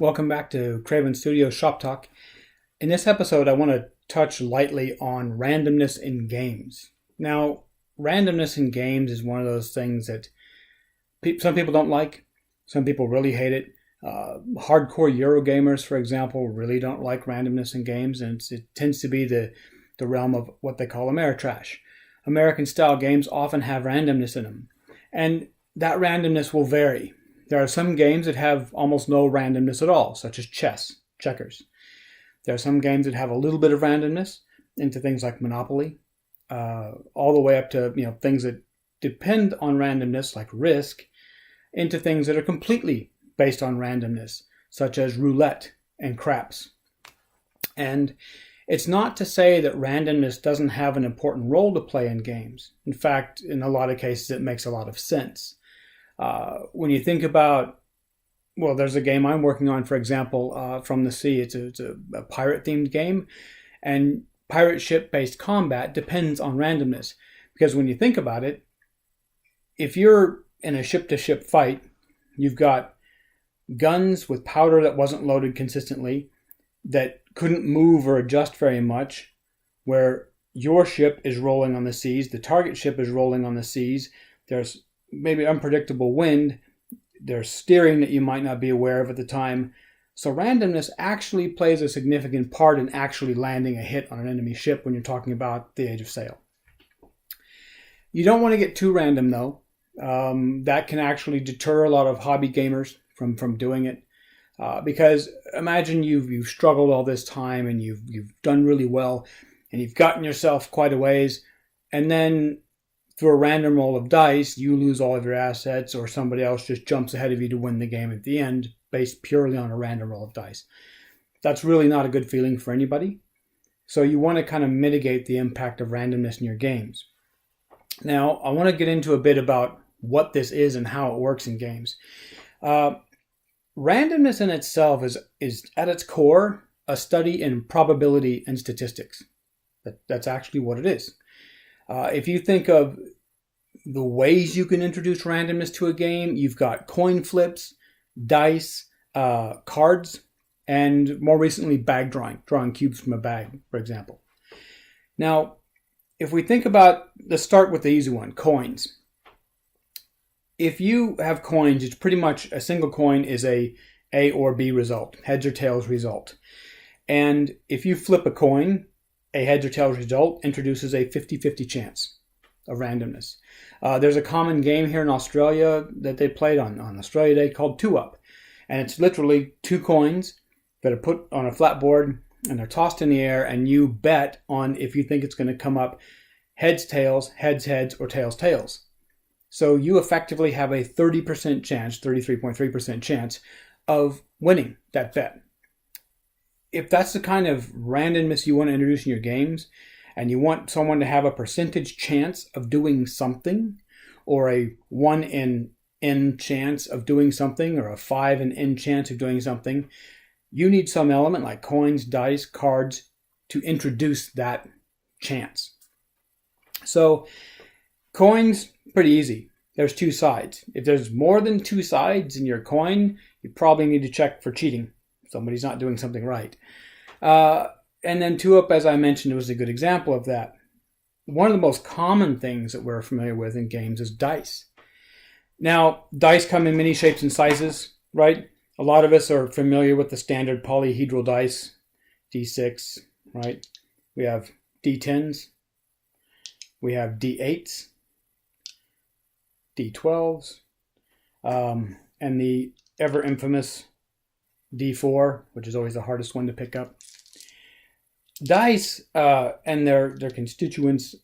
Welcome back to Cravon Studio Shop Talk. In this episode, I want to touch lightly on randomness in games. Now, randomness in games is one of those things that some people don't like. Some people really hate it. Hardcore Eurogamers, for example, really don't like randomness in games, and it tends to be the realm of what they call Ameritrash. American-style games often have randomness in them, and that randomness will vary. There are some games that have almost no randomness at all, such as checkers. There are some games that have a little bit of randomness into things like Monopoly, all the way up to things that depend on randomness, like Risk, into things that are completely based on randomness, such as roulette and craps. And it's not to say that randomness doesn't have an important role to play in games. In fact, in a lot of cases, it makes a lot of sense. When you think about, there's a game I'm working on, for example, From the Sea. It's a pirate-themed game, and pirate ship-based combat depends on randomness. Because when you think about it, if you're in a ship-to-ship fight, you've got guns with powder that wasn't loaded consistently, that couldn't move or adjust very much, where your ship is rolling on the seas, the target ship is rolling on the seas, there's maybe unpredictable wind, there's steering that you might not be aware of at the time. So randomness actually plays a significant part in actually landing a hit on an enemy ship when you're talking about the Age of Sail. You don't want to get too random though. That can actually deter a lot of hobby gamers from doing it. Because imagine you've struggled all this time and you've done really well and you've gotten yourself quite a ways, and then through a random roll of dice, you lose all of your assets, or somebody else just jumps ahead of you to win the game at the end, based purely on a random roll of dice. That's really not a good feeling for anybody. So you want to kind of mitigate the impact of randomness in your games. Now, I want to get into a bit about what this is and how it works in games. Randomness in itself is at its core a study in probability and statistics. That's actually what it is. If you think of the ways you can introduce randomness to a game, you've got coin flips, dice, cards, and more recently bag drawing cubes from a bag, for example. Now, if we think about, let's start with the easy one, coins. If you have coins, it's pretty much a single coin is a or B result, heads or tails result. And if you flip a coin, a heads or tails result introduces a 50-50 chance of randomness. There's a common game here in Australia that they played on Australia Day called 2-Up. And it's literally two coins that are put on a flat board and they're tossed in the air, and you bet on if you think it's going to come up heads, tails, heads, or tails, tails. So you effectively have a 30% chance, 33.3% chance of winning that bet. If that's the kind of randomness you want to introduce in your games, and you want someone to have a percentage chance of doing something, or a 1 in n chance of doing something, or a 5 in n chance of doing something, you need some element like coins, dice, cards to introduce that chance. So coins, pretty easy. There's two sides. If there's more than two sides in your coin, you probably need to check for cheating. Somebody's not doing something right. And then 2-Up, as I mentioned, was a good example of that. One of the most common things that we're familiar with in games is dice. Now, dice come in many shapes and sizes, right? A lot of us are familiar with the standard polyhedral dice, D6, right? We have D10s. We have D8s, D12s, and the ever infamous D4, which is always the hardest one to pick up. Dice and their constituents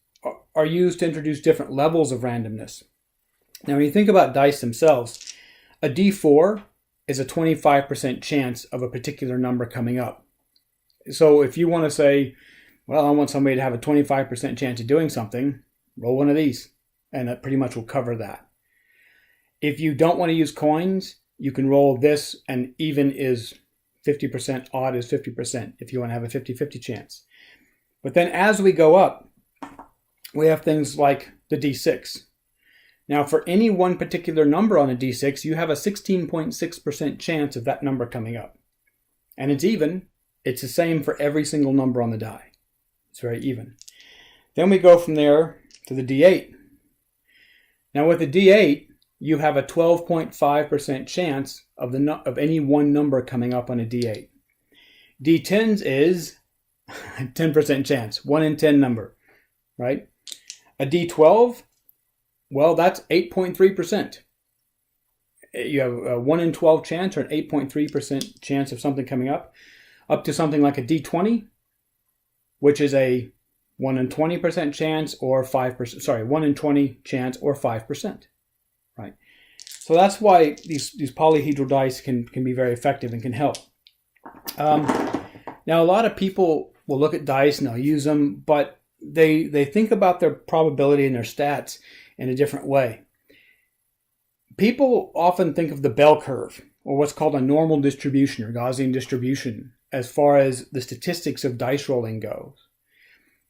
are used to introduce different levels of randomness. Now, when you think about dice themselves, a D4 is a 25% chance of a particular number coming up. So if you want to say, well, I want somebody to have a 25% chance of doing something, roll one of these, and that pretty much will cover that. If you don't want to use coins, you can roll this, and even is 50%, odd is 50%, if you want to have a 50-50 chance. But then as we go up, we have things like the D6. Now, for any one particular number on a D6, you have a 16.6% chance of that number coming up. and it's even. It's the same for every single number on the die. It's very even. Then we go from there to the D8. Now with the D8, you have a 12.5% chance of any one number coming up on a D8. D10s is 10% chance, 1 in 10 number, right? A D12, well, that's 8.3%. You have a 1 in 12 chance or an 8.3% chance of something coming up to something like a D20, which is a 1 in 20% chance or 5%, 1 in 20 chance or 5%, right? So that's why these polyhedral dice can be very effective and can help. Now, a lot of people will look at dice and they'll use them, but they think about their probability and their stats in a different way. People often think of the bell curve, or what's called a normal distribution or Gaussian distribution, as far as the statistics of dice rolling goes.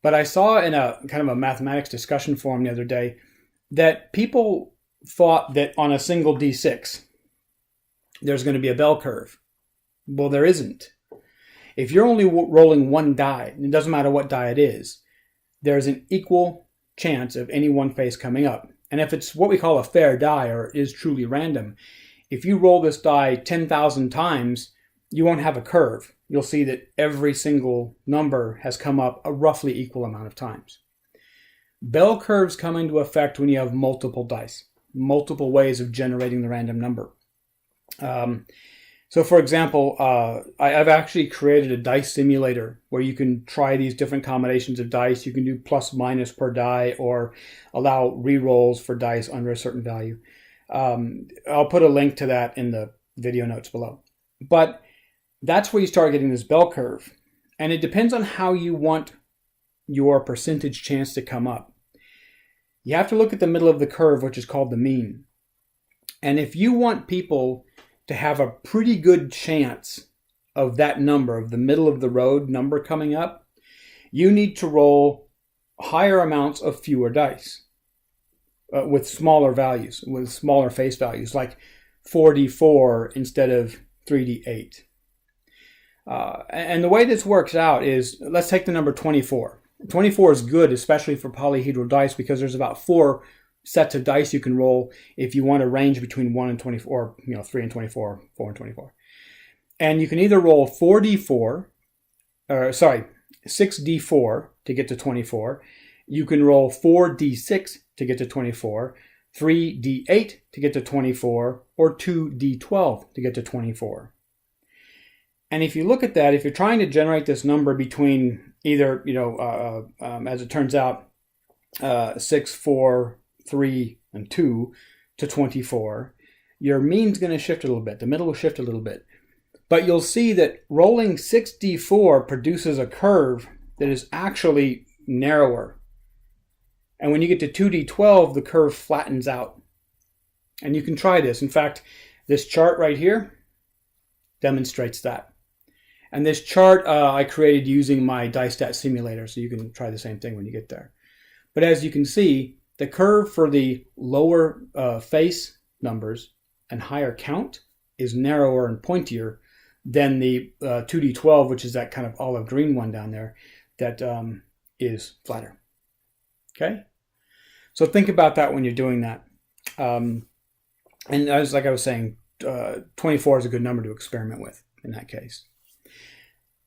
But I saw in a kind of a mathematics discussion forum the other day that people thought that on a single D6, there's going to be a bell curve. Well, there isn't. If you're only rolling one die, and it doesn't matter what die it is, there's an equal chance of any one face coming up. And if it's what we call a fair die, or is truly random, if you roll this die 10,000 times, you won't have a curve. You'll see that every single number has come up a roughly equal amount of times. Bell curves come into effect when you have multiple dice, multiple ways of generating the random number. So for example, I've actually created a dice simulator where you can try these different combinations of dice. You can do plus minus per die or allow re-rolls for dice under a certain value. I'll put a link to that in the video notes below. But that's where you start getting this bell curve. And it depends on how you want your percentage chance to come up. You have to look at the middle of the curve, which is called the mean. And if you want people to have a pretty good chance of that number, of the middle of the road number coming up, you need to roll higher amounts of fewer dice with smaller values, with smaller face values, like 4d4 instead of 3d8. And the way this works out is, let's take the number 24. 24 is good, especially for polyhedral dice, because there's about 4 sets of dice you can roll if you want to range between 1 and 24, 3 and 24, 4 and 24. And you can either roll 6d4 to get to 24. You can roll 4d6 to get to 24, 3d8 to get to 24, or 2d12 to get to 24. And if you look at that, if you're trying to generate this number between either, as it turns out, 6, 4, 3, and 2 to 24, your mean's going to shift a little bit. The middle will shift a little bit. But you'll see that rolling 6d4 produces a curve that is actually narrower. And when you get to 2d12, the curve flattens out. And you can try this. In fact, this chart right here demonstrates that. And this chart I created using my DiceStat simulator, so you can try the same thing when you get there. But as you can see, the curve for the lower face numbers and higher count is narrower and pointier than the 2d12, which is that kind of olive green one down there, that is flatter. Okay? So think about that when you're doing that. And like I was saying, 24 is a good number to experiment with in that case.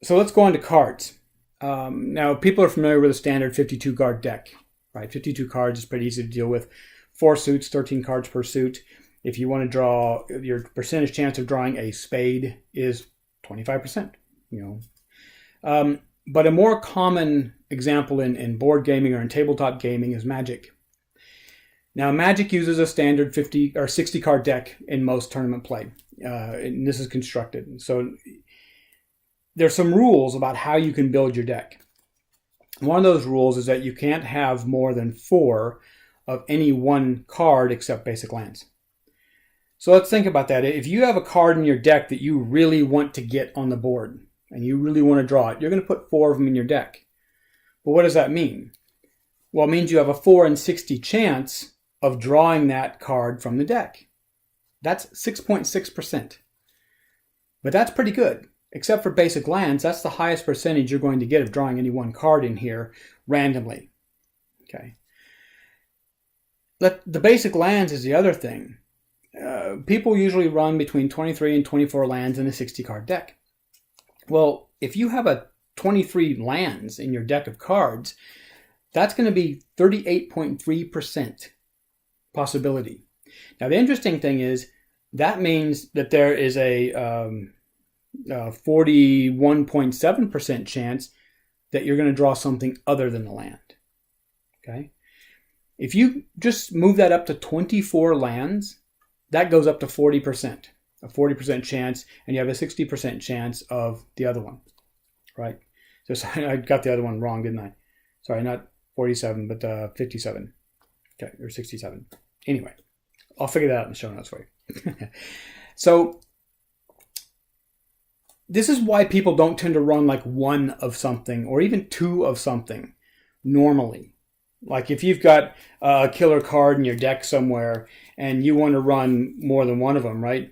So let's go on to cards. Now, people are familiar with a standard 52 card deck, right? 52 cards is pretty easy to deal with. 4 suits, 13 cards per suit. If you want to draw, your percentage chance of drawing a spade is 25%. But a more common example in board gaming or in tabletop gaming is Magic. Now, Magic uses a standard 50 or 60 card deck in most tournament play. And this is constructed. So there's some rules about how you can build your deck. One of those rules is that you can't have more than 4 of any one card except basic lands. So let's think about that. If you have a card in your deck that you really want to get on the board and you really want to draw it, you're going to put 4 of them in your deck. But what does that mean? Well, it means you have a 4 in 60 chance of drawing that card from the deck. That's 6.6%. But that's pretty good. Except for basic lands, that's the highest percentage you're going to get of drawing any one card in here randomly. Okay. The basic lands is the other thing. People usually run between 23 and 24 lands in a 60-card deck. Well, if you have a 23 lands in your deck of cards, that's going to be 38.3% possibility. Now, the interesting thing is that means that there is a 41.7% chance that you're going to draw something other than the land. Okay? If you just move that up to 24 lands, that goes up to 40%, a 40% chance, and you have a 60% chance of the other one, right? So I got the other one wrong, didn't I? Sorry, not 47, but 57, okay, or 67. Anyway, I'll figure that out in the show notes for you. So this is why people don't tend to run like one of something or even two of something normally. Like if you've got a killer card in your deck somewhere and you want to run more than one of them, right?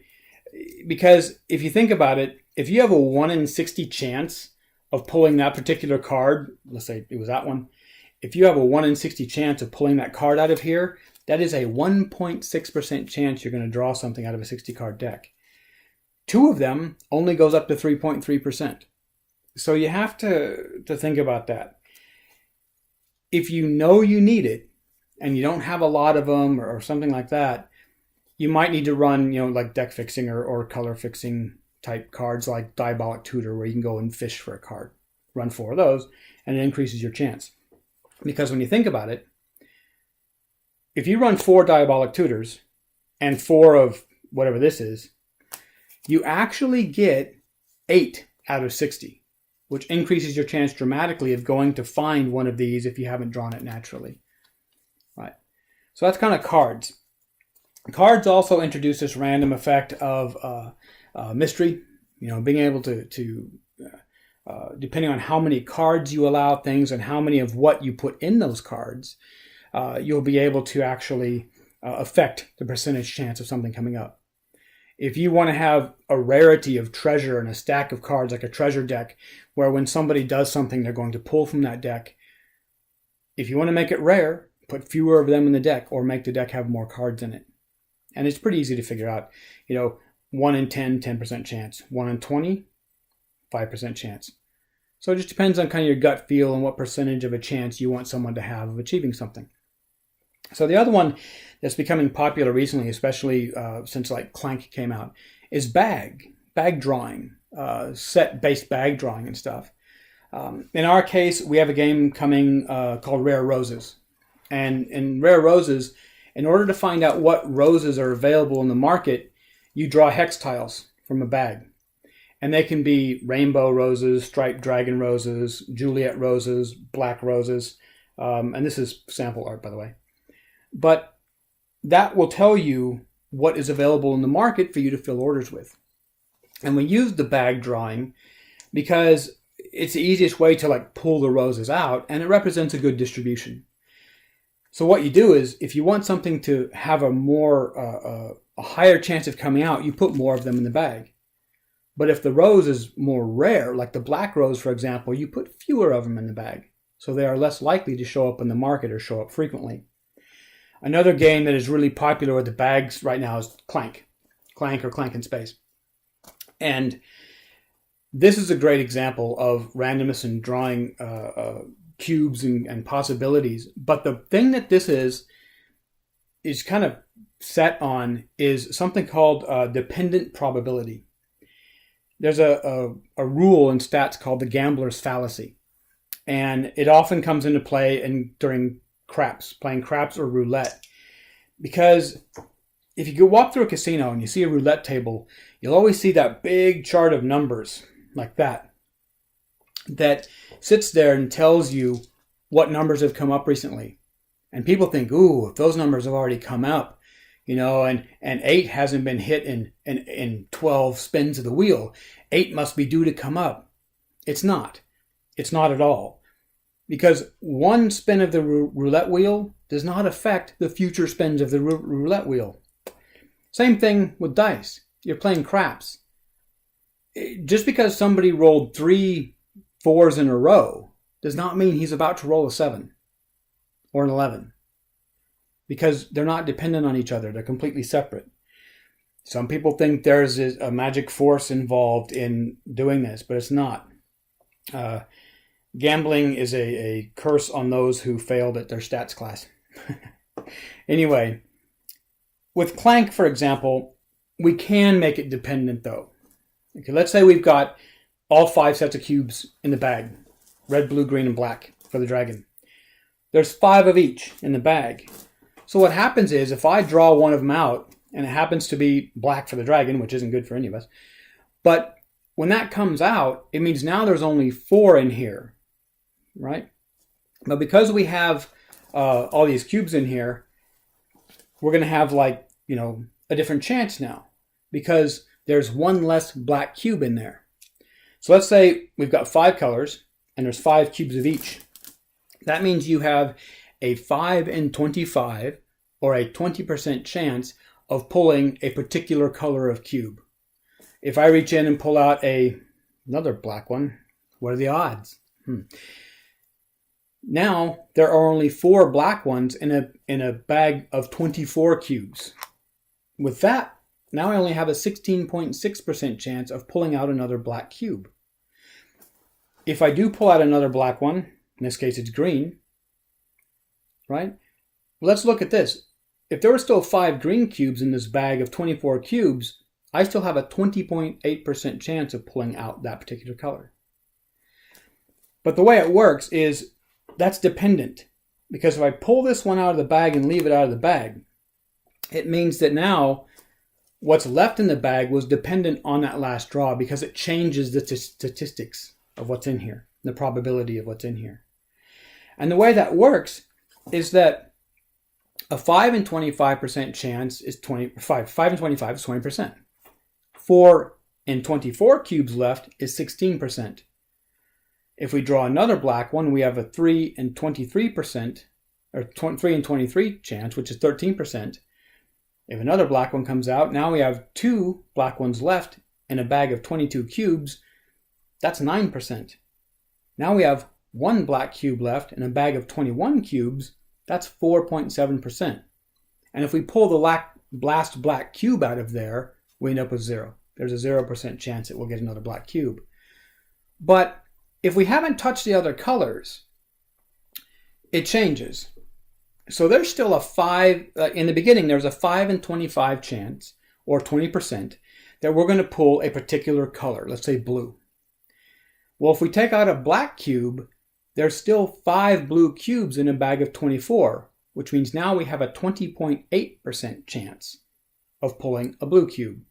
Because if you think about it, if you have a 1 in 60 chance of pulling that particular card, let's say it was that one, if you have a 1 in 60 chance of pulling that card out of here, that is a 1.6% chance you're going to draw something out of a 60-card deck. Two of them only goes up to 3.3%. So you have to think about that. If you know you need it and you don't have a lot of them or something like that, you might need to run, like deck fixing or color fixing type cards like Diabolic Tutor, where you can go and fish for a card. Run 4 of those and it increases your chance. Because when you think about it, if you run 4 Diabolic Tutors and 4 of whatever this is, you actually get 8 out of 60. Which increases your chance dramatically of going to find one of these if you haven't drawn it naturally. Right. So that's kind of cards. Cards also introduce this random effect of mystery. Being able to depending on how many cards you allow things and how many of what you put in those cards, you'll be able to actually affect the percentage chance of something coming up. If you want to have a rarity of treasure in a stack of cards, like a treasure deck, where when somebody does something, they're going to pull from that deck. If you want to make it rare, put fewer of them in the deck or make the deck have more cards in it. And it's pretty easy to figure out. 1 in 10, 10% chance. 1 in 20, 5% chance. So it just depends on kind of your gut feel and what percentage of a chance you want someone to have of achieving something. So the other one that's becoming popular recently, especially since like Clank came out, is bag drawing, set-based bag drawing and stuff. In our case, we have a game coming called Rare Roses. And in Rare Roses, in order to find out what roses are available in the market, you draw hex tiles from a bag. And they can be rainbow roses, striped dragon roses, Juliet roses, black roses. And this is sample art, by the way. But that will tell you what is available in the market for you to fill orders with. And we use the bag drawing because it's the easiest way to pull the roses out, and it represents a good distribution. So what you do is, if you want something to have a higher chance of coming out, you put more of them in the bag. But if the rose is more rare, like the black rose, for example, you put fewer of them in the bag. So they are less likely to show up in the market or show up frequently. Another game that is really popular with the bags right now is Clank or Clank in Space. And this is a great example of randomness and drawing cubes and possibilities. But the thing that this is kind of set on is something called dependent probability. There's a rule in stats called the gambler's fallacy. And it often comes into play during craps, playing craps or roulette. Because if you go walk through a casino and you see a roulette table, you'll always see that big chart of numbers like that sits there and tells you what numbers have come up recently. And people think, ooh, if those numbers have already come up, and 8 hasn't been hit in 12 spins of the wheel, 8 must be due to come up. It's not. It's not at all. Because one spin of the roulette wheel does not affect the future spins of the roulette wheel. Same thing with dice. You're playing craps. just because somebody rolled 3 4s in a row does not mean he's about to roll a 7 or an 11, because they're not dependent on each other. They're completely separate. Some people think there's a magic force involved in doing this, but it's not. Gambling is a curse on those who failed at their stats class. Anyway, with Clank, for example, we can make it dependent though. Okay, let's say we've got all 5 sets of cubes in the bag. Red, blue, green, and black for the dragon. There's 5 of each in the bag. So what happens is, if I draw one of them out, and it happens to be black for the dragon, which isn't good for any of us, but when that comes out, it means now there's only 4 in here, right? But because we have all these cubes in here, we're going to have a different chance now, because there's 1 less black cube in there. So let's say we've got 5 colors and there's 5 cubes of each. That means you have a 5 in 25, or a 20% chance of pulling a particular color of cube. If I reach in and pull out another black one, what are the odds? Now there are only 4 black ones in a bag of 24 cubes. With that, now I only have a 16.6% chance of pulling out another black cube. If I do pull out another black one, in this case it's green, right? Let's look at this. If there were still 5 green cubes in this bag of 24 cubes, I still have a 20.8% chance of pulling out that particular color. But the way it works is that's dependent, because if I pull this one out of the bag and leave it out of the bag, it means that now what's left in the bag was dependent on that last draw, because it changes the statistics of what's in here, the probability of what's in here. And the way that works is that a 5 in 25% chance is 5 in 25 is 20%. 4 in 24 cubes left is 16%. If we draw another black one, we have a 3 in 23%, or 3 in 23 chance, which is 13%. If another black one comes out, now we have 2 black ones left in a bag of 22 cubes. That's 9%. Now we have 1 black cube left in a bag of 21 cubes. That's 4.7%. And if we pull the last black cube out of there, we end up with 0. There's a 0% chance that we'll get another black cube. But if we haven't touched the other colors, it changes. So there's still a 5, in the beginning there's a 5 in 25 chance, or 20%, that we're going to pull a particular color, let's say blue. Well, if we take out a black cube, there's still 5 blue cubes in a bag of 24, which means now we have a 20.8% chance of pulling a blue cube.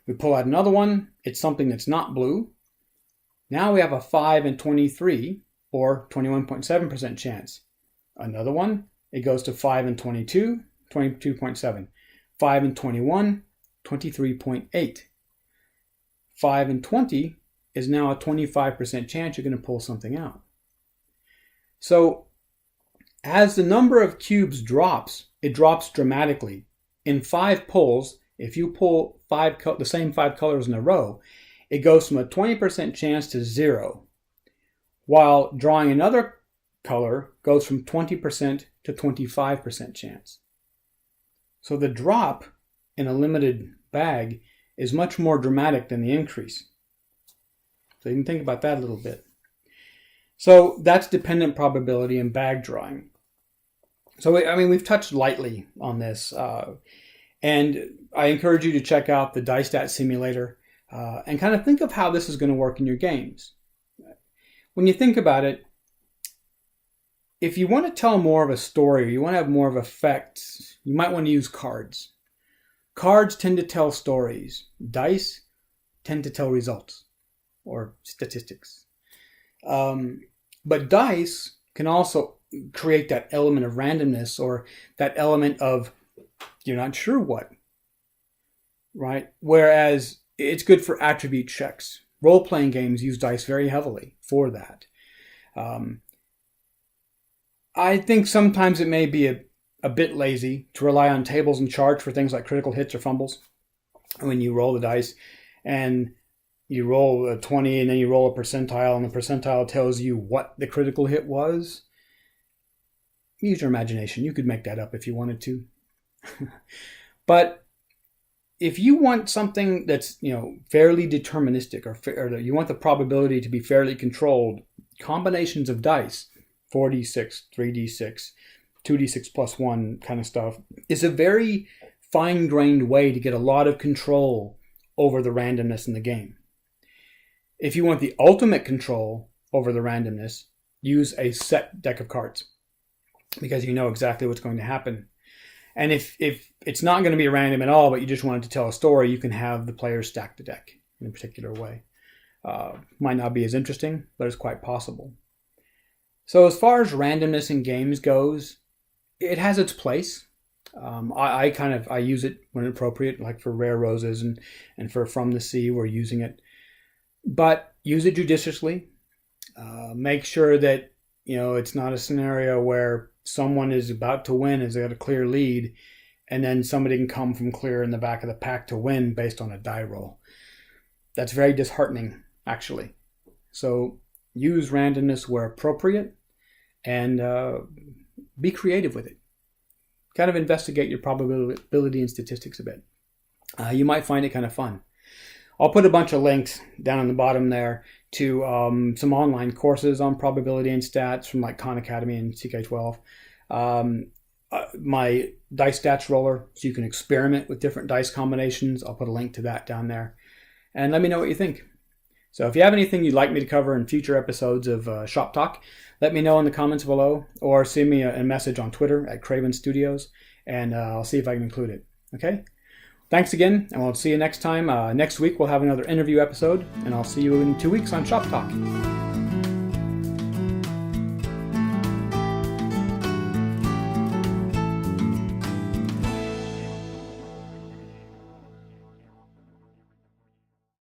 We pull out another one, it's something that's not blue. Now we have a 5 in 23, or 21.7% chance. Another one, it goes to 5 in 22, 22.7. 5 in 21, 23.8. 5 in 20 is now a 25% chance you're going to pull something out. So as the number of cubes drops, it drops dramatically. In 5 pulls, if you pull the same 5 colors in a row, it goes from a 20% chance to 0, while drawing another color goes from 20% to 25% chance. So the drop in a limited bag is much more dramatic than the increase. So you can think about that a little bit. So that's dependent probability in bag drawing. So we've touched lightly on this, and I encourage you to check out the Dice Stat Simulator and kind of think of how this is going to work in your games. When you think about it, if you want to tell more of a story, or you want to have more of effects, you might want to use cards. Cards tend to tell stories. Dice tend to tell results or statistics. But dice can also create that element of randomness, or that element of you're not sure what, right? Whereas it's good for attribute checks. Role-playing games use dice very heavily for that. I think sometimes it may be a bit lazy to rely on tables and charts for things like critical hits or fumbles when you roll the dice. And you roll a 20 and then you roll a percentile, and the percentile tells you what the critical hit was. Use your imagination. You could make that up if you wanted to. But if you want something that's, fairly deterministic, or you want the probability to be fairly controlled, combinations of dice, 4d6, 3d6, 2d6 plus 1 kind of stuff, is a very fine-grained way to get a lot of control over the randomness in the game. If you want the ultimate control over the randomness, use a set deck of cards, because you know exactly what's going to happen. And if it's not going to be random at all, but you just wanted to tell a story, you can have the players stack the deck in a particular way. Might not be as interesting, but it's quite possible. So as far as randomness in games goes, it has its place. I use it when appropriate, like for Rare Roses and for From the Sea, we're using it. But use it judiciously. Make sure that it's not a scenario where someone is about to win, has got a clear lead, and then somebody can come from clear in the back of the pack to win based on a die roll. That's very disheartening, actually. So use randomness where appropriate, and be creative with it. Kind of investigate your probability and statistics a bit. You might find it kind of fun. I'll put a bunch of links down on the bottom there to some online courses on probability and stats from like Khan Academy and CK12. My dice stats roller, so you can experiment with different dice combinations. I'll put a link to that down there. And let me know what you think. So if you have anything you'd like me to cover in future episodes of Shop Talk, let me know in the comments below, or send me a message on Twitter at Cravon Studios, and I'll see if I can include it. Okay? Thanks again, and we'll see you next time. Next week we'll have another interview episode, and I'll see you in 2 weeks on Shop Talk.